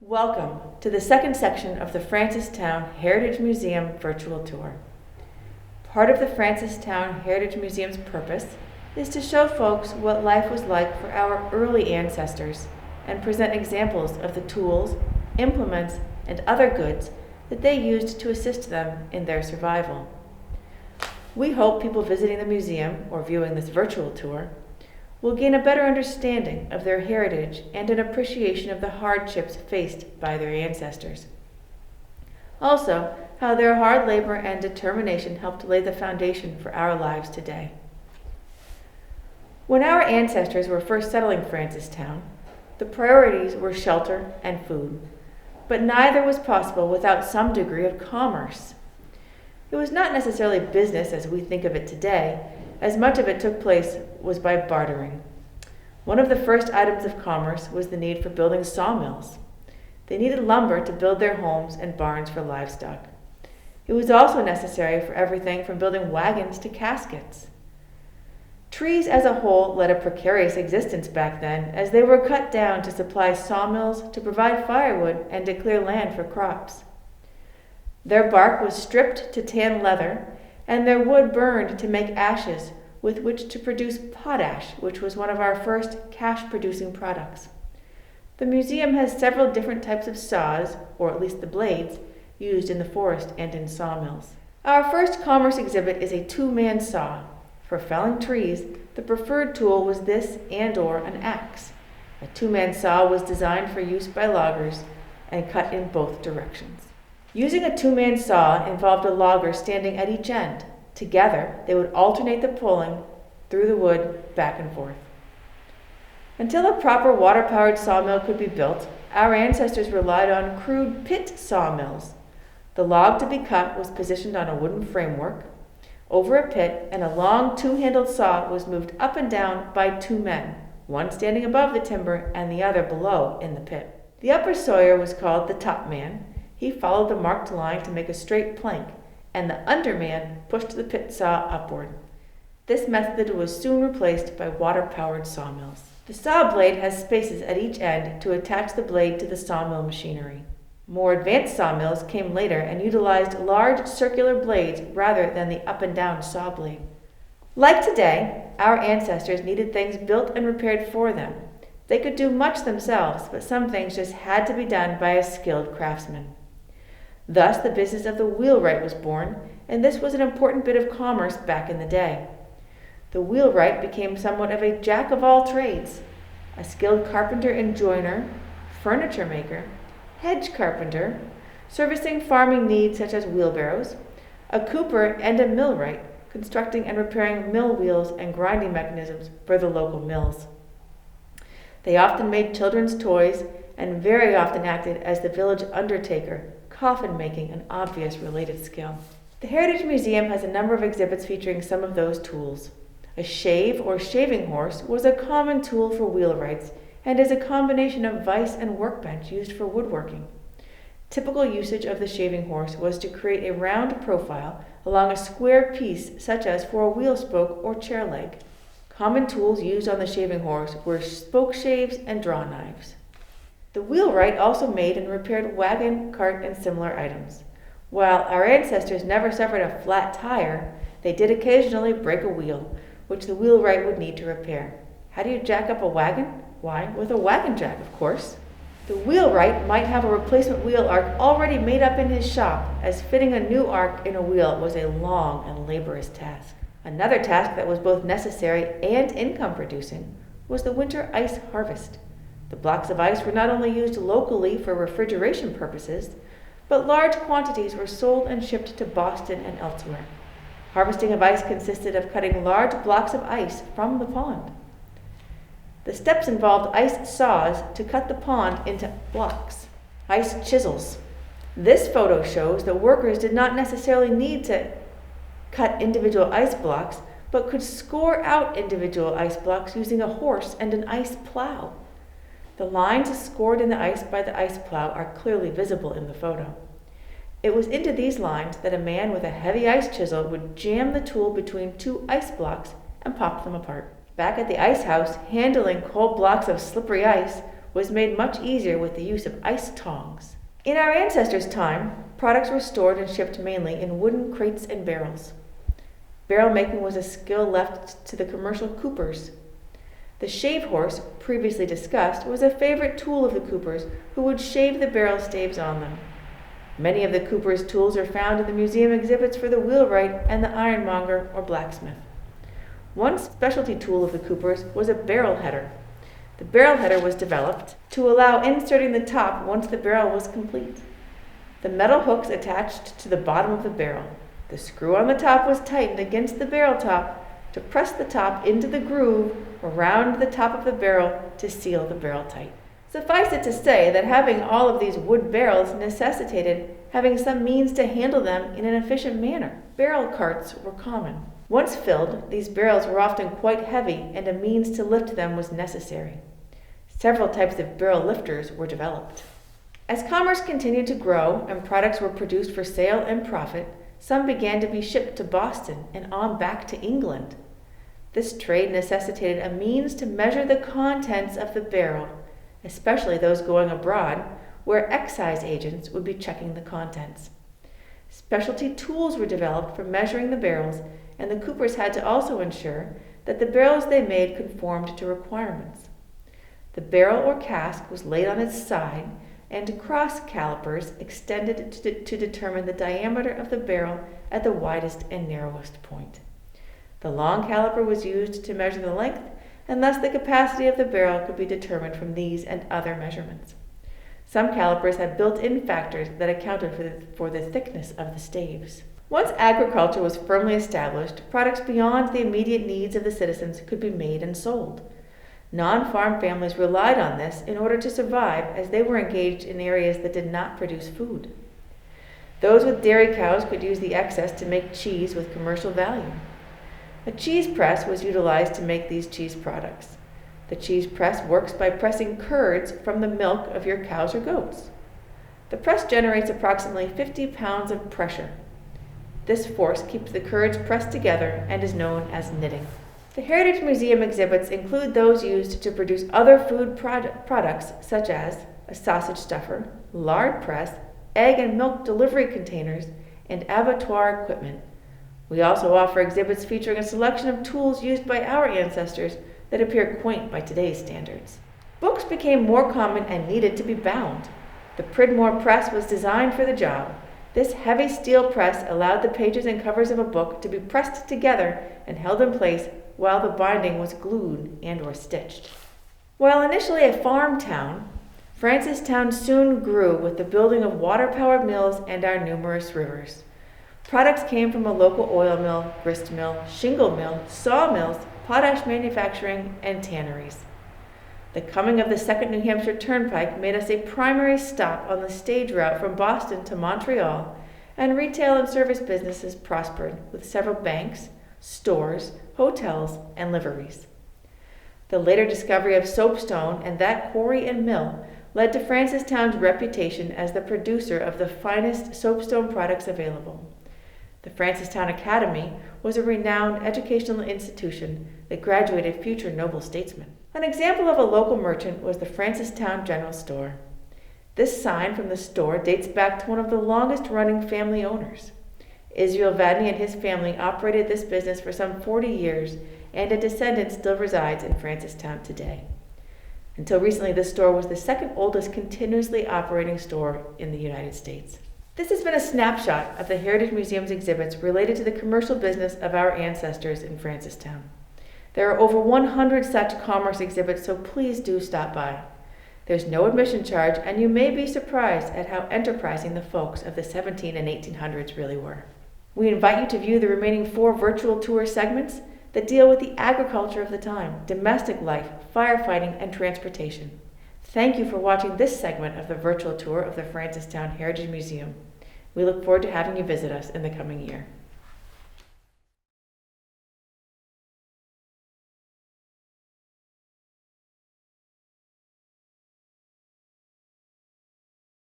Welcome to the second section of the Francistown Heritage Museum virtual tour. Part of the Francistown Heritage Museum's purpose is to show folks what life was like for our early ancestors and present examples of the tools, implements, and other goods that they used to assist them in their survival. We hope people visiting the museum or viewing this virtual tour will gain a better understanding of their heritage and an appreciation of the hardships faced by their ancestors. Also, how their hard labor and determination helped lay the foundation for our lives today. When our ancestors were first settling Francistown, the priorities were shelter and food, but neither was possible without some degree of commerce. It was not necessarily business as we think of it today, as much of it took place was by bartering. One of the first items of commerce was the need for building sawmills. They needed lumber to build their homes and barns for livestock. It was also necessary for everything from building wagons to caskets. Trees as a whole led a precarious existence back then, as they were cut down to supply sawmills, to provide firewood, and to clear land for crops. Their bark was stripped to tan leather, and their wood burned to make ashes with which to produce potash, which was one of our first cash-producing products. The museum has several different types of saws, or at least the blades, used in the forest and in sawmills. Our first commerce exhibit is a two-man saw. For felling trees, the preferred tool was this and/or an axe. A two-man saw was designed for use by loggers and cut in both directions. Using a two-man saw involved a logger standing at each end. Together, they would alternate the pulling through the wood back and forth. Until a proper water-powered sawmill could be built, our ancestors relied on crude pit sawmills. The log to be cut was positioned on a wooden framework over a pit, and a long two-handled saw was moved up and down by two men, one standing above the timber and the other below in the pit. The upper sawyer was called the top man. He followed the marked line to make a straight plank, and the underman pushed the pit saw upward. This method was soon replaced by water-powered sawmills. The saw blade has spaces at each end to attach the blade to the sawmill machinery. More advanced sawmills came later and utilized large circular blades rather than the up-and-down saw blade. Like today, our ancestors needed things built and repaired for them. They could do much themselves, but some things just had to be done by a skilled craftsman. Thus, the business of the wheelwright was born, and this was an important bit of commerce back in the day. The wheelwright became somewhat of a jack of all trades, a skilled carpenter and joiner, furniture maker, hedge carpenter, servicing farming needs such as wheelbarrows, a cooper and a millwright, constructing and repairing mill wheels and grinding mechanisms for the local mills. They often made children's toys and very often acted as the village undertaker, coffin making an obvious related skill. The Heritage Museum has a number of exhibits featuring some of those tools. A shave or shaving horse was a common tool for wheelwrights and is a combination of vise and workbench used for woodworking. Typical usage of the shaving horse was to create a round profile along a square piece, such as for a wheel spoke or chair leg. Common tools used on the shaving horse were spoke shaves and draw knives. The wheelwright also made and repaired wagon, cart, and similar items. While our ancestors never suffered a flat tire, they did occasionally break a wheel, which the wheelwright would need to repair. How do you jack up a wagon? Why, with a wagon jack, of course. The wheelwright might have a replacement wheel arc already made up in his shop, as fitting a new arc in a wheel was a long and laborious task. Another task that was both necessary and income-producing was the winter ice harvest. The blocks of ice were not only used locally for refrigeration purposes, but large quantities were sold and shipped to Boston and elsewhere. Harvesting of ice consisted of cutting large blocks of ice from the pond. The steps involved ice saws to cut the pond into blocks, ice chisels. This photo shows that workers did not necessarily need to cut individual ice blocks, but could score out individual ice blocks using a horse and an ice plow. The lines scored in the ice by the ice plow are clearly visible in the photo. It was into these lines that a man with a heavy ice chisel would jam the tool between two ice blocks and pop them apart. Back at the ice house, handling cold blocks of slippery ice was made much easier with the use of ice tongs. In our ancestors' time, products were stored and shipped mainly in wooden crates and barrels. Barrel making was a skill left to the commercial coopers. The shave horse, previously discussed, was a favorite tool of the coopers who would shave the barrel staves on them. Many of the coopers' tools are found in the museum exhibits for the wheelwright and the ironmonger or blacksmith. One specialty tool of the coopers was a barrel header. The barrel header was developed to allow inserting the top once the barrel was complete. The metal hooks attached to the bottom of the barrel. The screw on the top was tightened against the barrel top to press the top into the groove around the top of the barrel to seal the barrel tight. Suffice it to say that having all of these wood barrels necessitated having some means to handle them in an efficient manner. Barrel carts were common. Once filled, these barrels were often quite heavy, and a means to lift them was necessary. Several types of barrel lifters were developed. As commerce continued to grow and products were produced for sale and profit, some began to be shipped to Boston and on back to England. This trade necessitated a means to measure the contents of the barrel, especially those going abroad, where excise agents would be checking the contents. Specialty tools were developed for measuring the barrels, and the coopers had to also ensure that the barrels they made conformed to requirements. The barrel or cask was laid on its side, and cross calipers extended to determine the diameter of the barrel at the widest and narrowest point. The long caliper was used to measure the length, and thus the capacity of the barrel could be determined from these and other measurements. Some calipers had built-in factors that accounted for the thickness of the staves. Once agriculture was firmly established, products beyond the immediate needs of the citizens could be made and sold. Non-farm families relied on this in order to survive, as they were engaged in areas that did not produce food. Those with dairy cows could use the excess to make cheese with commercial value. A cheese press was utilized to make these cheese products. The cheese press works by pressing curds from the milk of your cows or goats. The press generates approximately 50 pounds of pressure. This force keeps the curds pressed together and is known as knitting. The Heritage Museum exhibits include those used to produce other food products such as a sausage stuffer, lard press, egg and milk delivery containers, and abattoir equipment. We also offer exhibits featuring a selection of tools used by our ancestors that appear quaint by today's standards. Books became more common and needed to be bound. The Pridmore press was designed for the job. This heavy steel press allowed the pages and covers of a book to be pressed together and held in place while the binding was glued and/or stitched. While initially a farm town, Francistown soon grew with the building of water-powered mills and our numerous rivers. Products came from a local oil mill, grist mill, shingle mill, sawmills, potash manufacturing, and tanneries. The coming of the Second New Hampshire Turnpike made us a primary stop on the stage route from Boston to Montreal, and retail and service businesses prospered with several banks, stores, hotels, and liveries. The later discovery of soapstone and that quarry and mill led to Francistown's reputation as the producer of the finest soapstone products available. The Francistown Academy was a renowned educational institution that graduated future noble statesmen. An example of a local merchant was the Francistown General Store. This sign from the store dates back to one of the longest-running family owners. Israel Vadney and his family operated this business for some 40 years, and a descendant still resides in Francistown today. Until recently, this store was the second oldest continuously operating store in the United States. This has been a snapshot of the Heritage Museum's exhibits related to the commercial business of our ancestors in Francistown. There are over 100 such commerce exhibits, so please do stop by. There's no admission charge, and you may be surprised at how enterprising the folks of the 17 and 1800s really were. We invite you to view the remaining 4 virtual tour segments that deal with the agriculture of the time, domestic life, firefighting, and transportation. Thank you for watching this segment of the virtual tour of the Francistown Heritage Museum. We look forward to having you visit us in the coming year.